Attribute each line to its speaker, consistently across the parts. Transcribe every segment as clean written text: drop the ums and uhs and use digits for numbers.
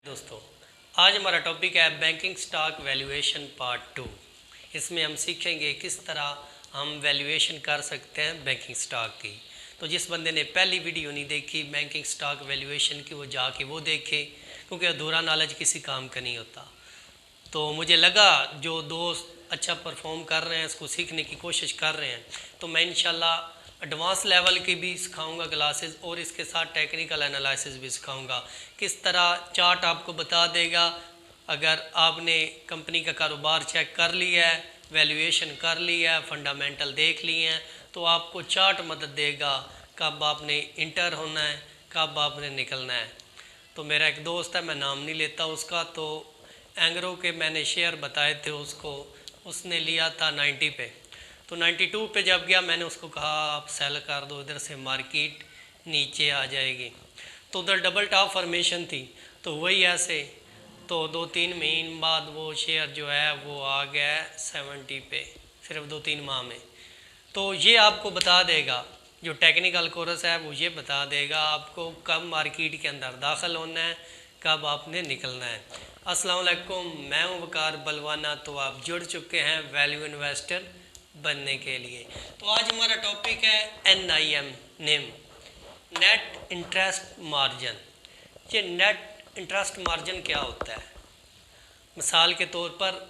Speaker 1: दोस्तों, आज हमारा टॉपिक है बैंकिंग स्टॉक वैल्यूएशन पार्ट 2। इसमें हम सीखेंगे किस तरह हम वैल्यूएशन कर सकते हैं बैंकिंग स्टॉक की। तो जिस बंदे ने पहली वीडियो नहीं देखी बैंकिंग स्टॉक वैल्यूएशन की, वो जाके वो देखे, क्योंकि अधूरा नॉलेज किसी काम का नहीं होता। तो मुझे लगा जो दोस्त अच्छा परफॉर्म कर रहे हैं, इसको सीखने की कोशिश कर रहे हैं, तो मैं इंशाल्लाह एडवांस लेवल की भी सिखाऊंगा क्लासेस, और इसके साथ टेक्निकल एनालिसिस भी सिखाऊंगा। किस तरह चार्ट आपको बता देगा, अगर आपने कंपनी का कारोबार चेक कर लिया है, वैल्यूएशन कर लिया है, फंडामेंटल देख लिए हैं, तो आपको चार्ट मदद देगा कब आपने इंटर होना है, कब आपने निकलना है। तो मेरा एक दोस्त है, मैं नाम नहीं लेता उसका, तो एंग्रो के मैंने शेयर बताए थे उसको, उसने लिया था 90 पे। तो 92 पे जब गया मैंने उसको कहा आप सेल कर दो, इधर से मार्केट नीचे आ जाएगी। तो उधर डबल टॉप फॉर्मेशन थी, तो वही ऐसे तो 2-3 महीने बाद वो शेयर जो है वो आ गया 70 पे, सिर्फ 2-3 माह में। तो ये आपको बता देगा, जो टेक्निकल कोर्स है वो ये बता देगा आपको कब मार्केट के अंदर दाखिल होना है, कब आपने निकलना है। अस्सलाम वालेकुम, मैं हूँ वकार बलवाना। तो आप जुड़ चुके हैं वैल्यू इन्वेस्टर बनने के लिए। तो आज हमारा टॉपिक है NIM, name, net interest margin. ये नेट इंटरेस्ट मार्जिन क्या होता है? मिसाल के तौर पर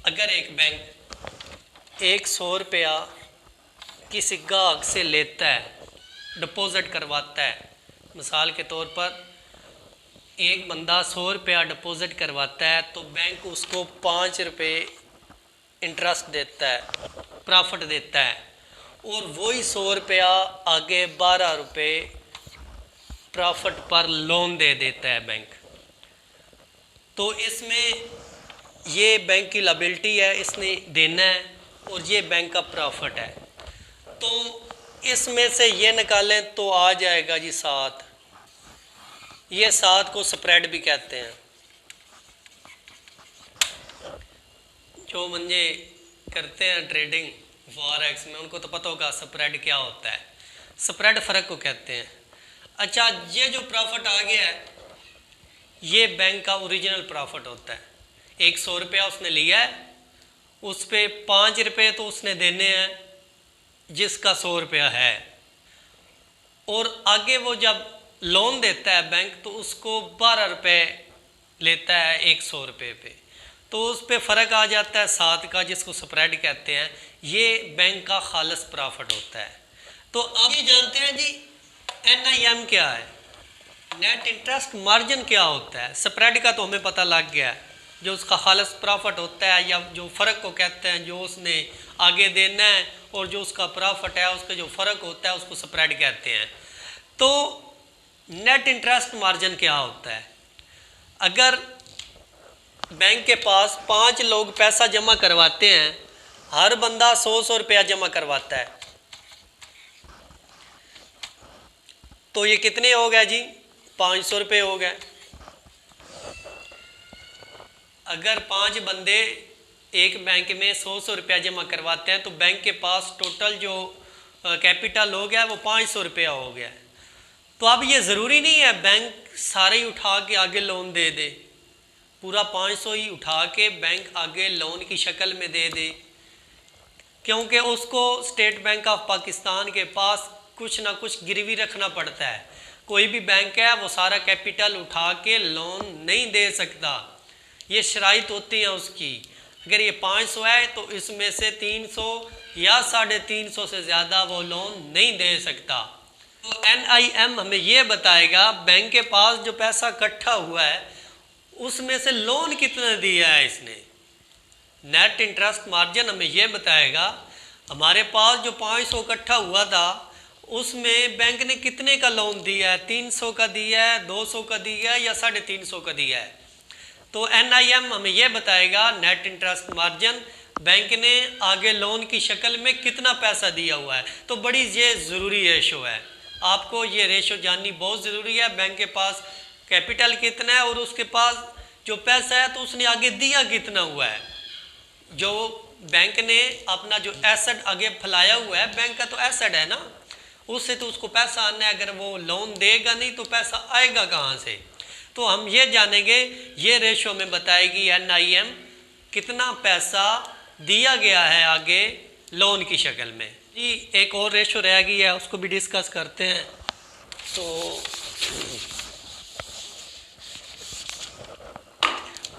Speaker 1: अगर एक बैंक 100 रुपया किसी गाहक से लेता है, डिपॉजिट करवाता है, मिसाल के तौर पर एक बंदा 100 रुपया डिपॉजिट करवाता है, तो बैंक उसको 5 रुपये इंटरेस्ट देता है, प्रॉफिट देता है, और वही 100 रुपया आगे 12 रुपये प्रॉफिट पर लोन दे देता है बैंक। तो इसमें ये बैंक की लायबिलिटी है, इसने देना है, और ये बैंक का प्रॉफिट है। तो इसमें से ये निकालें तो आ जाएगा जी 7। ये 7 को स्प्रेड भी कहते हैं। जो बंदे करते हैं ट्रेडिंग फॉरेक्स में, उनको तो पता होगा स्प्रेड क्या होता है। स्प्रेड फ़र्क को कहते हैं। अच्छा, ये जो प्रॉफिट आ गया है ये बैंक का ओरिजिनल प्रॉफिट होता है। 100 रुपया उसने लिया है, उस पर 5 रुपये तो उसने देने हैं जिसका 100 रुपया है, और आगे वो जब लोन देता है बैंक तो उसको 12 रुपये लेता है 100 रुपये पे। तो उस पर फ़र्क आ जाता है 7 का, जिसको स्प्रेड कहते हैं। ये बैंक का खालिस प्रॉफिट होता है। तो अब ये जानते हैं जी NIM क्या है, नेट इंटरेस्ट मार्जिन क्या होता है। स्प्रेड का तो हमें पता लग गया है, जो उसका खालिस प्रॉफिट होता है, या जो फ़र्क को कहते हैं, जो उसने आगे देना है और जो उसका प्रॉफिट है उसका जो फ़र्क होता है उसको स्प्रेड कहते हैं। तो नेट इंटरेस्ट मार्जिन क्या होता है? अगर बैंक के पास 5 लोग पैसा जमा करवाते हैं, हर बंदा 100 रुपया जमा करवाता है, तो ये कितने हो गए जी? 500 रुपये हो गए। अगर 5 बंदे एक बैंक में 100 रुपया जमा करवाते हैं, तो बैंक के पास टोटल जो कैपिटल हो गया वो 500 रुपया हो गया। तो अब ये ज़रूरी नहीं है बैंक सारे ही उठा के आगे लोन दे दे, पूरा 500 ही उठा के बैंक आगे लोन की शक्ल में दे दे, क्योंकि उसको स्टेट बैंक ऑफ पाकिस्तान के पास कुछ ना कुछ गिरवी रखना पड़ता है। कोई भी बैंक है वो सारा कैपिटल उठा के लोन नहीं दे सकता, ये शराइत होती है उसकी। अगर ये 500 है तो इसमें से 300 या 350 से ज़्यादा वो लोन नहीं दे सकता। तो NIM हमें ये बताएगा बैंक के पास जो पैसा इकट्ठा हुआ है उसमें से लोन कितना दिया है इसने। नेट इंटरेस्ट मार्जिन हमें ये बताएगा हमारे पास जो 500 इकट्ठा हुआ था उसमें बैंक ने कितने का लोन दिया है, 300 का दिया है, 200 का दिया है, या 350 का दिया है। तो NIM हमें ये बताएगा नेट इंटरेस्ट मार्जिन बैंक ने आगे लोन की शक्ल में कितना पैसा दिया हुआ है। तो बड़ी ये ज़रूरी रेशो है, आपको ये रेशो जाननी बहुत ज़रूरी है। बैंक के पास कैपिटल कितना है और उसके पास जो पैसा है तो उसने आगे दिया कितना हुआ है। जो बैंक ने अपना जो एसेट आगे फैलाया हुआ है, बैंक का तो एसेट है ना, उससे तो उसको पैसा आना है। अगर वो लोन देगा नहीं तो पैसा आएगा कहाँ से? तो हम ये जानेंगे, ये रेशो में बताएगी NIM कितना पैसा दिया गया है आगे लोन की शक्ल में। जी एक और रेशो रह गई है, उसको भी डिस्कस करते हैं। तो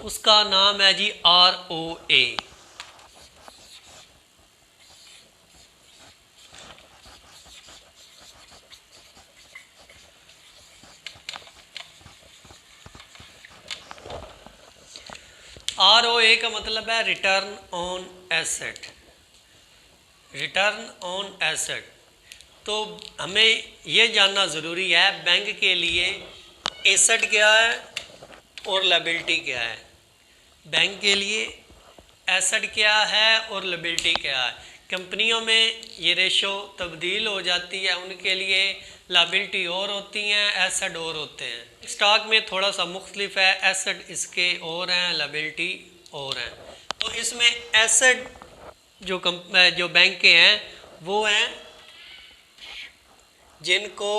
Speaker 1: उसका नाम है जी ROA। ROA का मतलब है return on asset, return on asset. तो हमें ये जानना ज़रूरी है बैंक के लिए एसेट क्या है और लायबिलिटी क्या है। बैंक के लिए एसेट क्या है और लायबिलिटी क्या है। कंपनियों में ये रेशो तब्दील हो जाती है, उनके लिए लायबिलिटी और होती हैं, एसेट और होते हैं। स्टॉक में थोड़ा सा मुख्तलिफ है, एसेट इसके और हैं, लायबिलिटी और हैं। तो इसमें एसेट जो बैंक के हैं वो हैं जिनको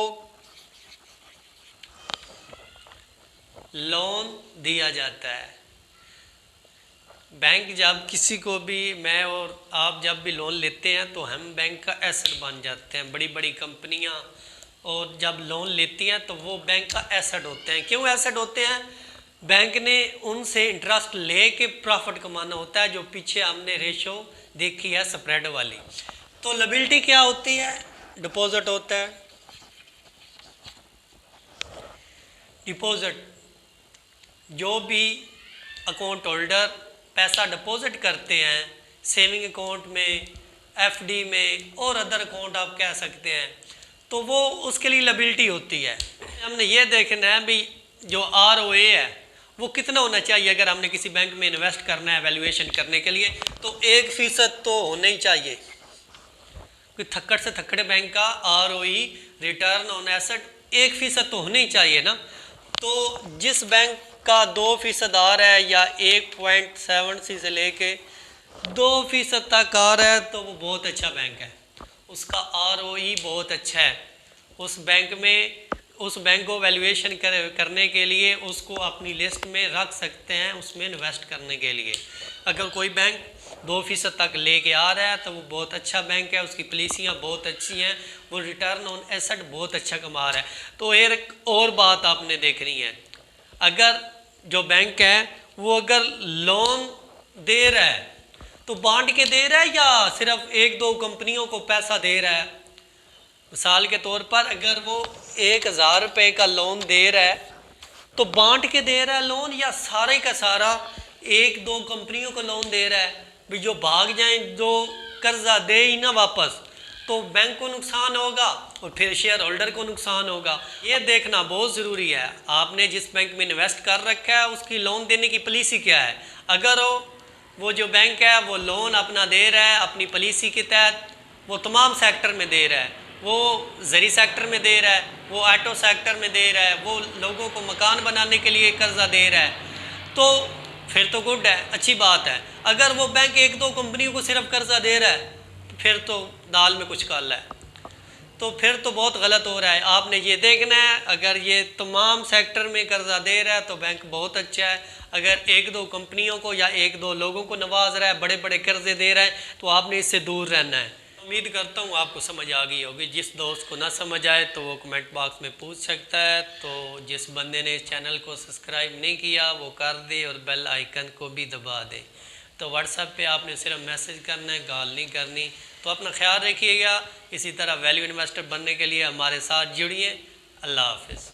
Speaker 1: लोन दिया जाता है। बैंक जब किसी को भी, मैं और आप जब भी लोन लेते हैं तो हम बैंक का एसेट बन जाते हैं। बड़ी बड़ी कंपनियां और जब लोन लेती हैं तो वो बैंक का एसेट होते हैं। क्यों एसेट होते हैं? बैंक ने उनसे इंटरेस्ट ले के प्रॉफिट कमाना होता है, जो पीछे हमने रेशो देखी है स्प्रेड वाली। तो लायबिलिटी क्या होती है? डिपॉजिट होता है। डिपॉजिट, जो भी अकाउंट होल्डर पैसा डिपॉजिट करते हैं सेविंग अकाउंट में, FD में और अदर अकाउंट आप कह सकते हैं, तो वो उसके लिए लायबिलिटी होती है। हमने ये देखना है भी जो ROA है वो कितना होना चाहिए। अगर हमने किसी बैंक में इन्वेस्ट करना है वैल्यूएशन करने के लिए तो 1% तो होना ही चाहिए। कि थक्कड़ से थक्कड़े बैंक का ROE रिटर्न ऑन एसेट 1% तो होना ही चाहिए ना। तो जिस बैंक का 2% आ रहा है या 1.7 से लेके 2% तक आ रहा है तो वो बहुत अच्छा बैंक है, उसका ROE बहुत अच्छा है। उस बैंक को वैल्यूएशन करने के लिए उसको अपनी लिस्ट में रख सकते हैं, उसमें इन्वेस्ट करने के लिए। अगर कोई बैंक 2% तक लेके आ रहा है तो वो बहुत अच्छा बैंक है, उसकी पॉलिसियाँ बहुत अच्छी हैं, वो रिटर्न ऑन एसेट बहुत अच्छा कमा रहा है। तो एक और बात आपने देखनी है, अगर जो बैंक है वो अगर लोन दे रहा है तो बांट के दे रहा है या सिर्फ 1-2 कंपनियों को पैसा दे रहा है। मिसाल के तौर पर अगर वो 1000 रुपये का लोन दे रहा है तो बांट के दे रहा है लोन, या सारे का सारा 1-2 कंपनियों को लोन दे रहा है भी जो भाग जाएं, जो कर्जा दे ही ना वापस, तो बैंक को नुकसान होगा और फिर शेयर होल्डर को नुकसान होगा। ये देखना बहुत ज़रूरी है। आपने जिस बैंक में इन्वेस्ट कर रखा है उसकी लोन देने की पॉलिसी क्या है। अगर वो जो बैंक है वो लोन अपना दे रहा है अपनी पॉलिसी के तहत, वो तमाम सेक्टर में दे रहा है, वो ज़री सेक्टर में दे रहा है, वो ऑटो सेक्टर में दे रहा है, वो लोगों को मकान बनाने के लिए कर्जा दे रहा है, तो फिर तो गुड है, अच्छी बात है। अगर वो बैंक 1-2 कंपनियों को सिर्फ कर्जा दे रहा है तो फिर तो दाल में कुछ काला है, तो फिर तो बहुत गलत हो रहा है। आपने ये देखना है, अगर ये तमाम सेक्टर में कर्जा दे रहा है तो बैंक बहुत अच्छा है। अगर 1-2 कंपनियों को या 1-2 लोगों को नवाज रहा है, बड़े बड़े कर्जे दे रहा है, तो आपने इससे दूर रहना है। उम्मीद करता हूँ आपको समझ आ गई होगी। जिस दोस्त को ना समझ आए तो वो कमेंट बॉक्स में पूछ सकता है। तो जिस बंदे ने इस चैनल को सब्सक्राइब नहीं किया वो कर दे और बेल आइकन को भी दबा दे। तो व्हाट्सएप पे आपने सिर्फ मैसेज करना है, गाल नहीं करनी। तो अपना ख्याल रखिएगा। इसी तरह वैल्यू इन्वेस्टर बनने के लिए हमारे साथ जुड़िए। अल्लाह हाफिज़।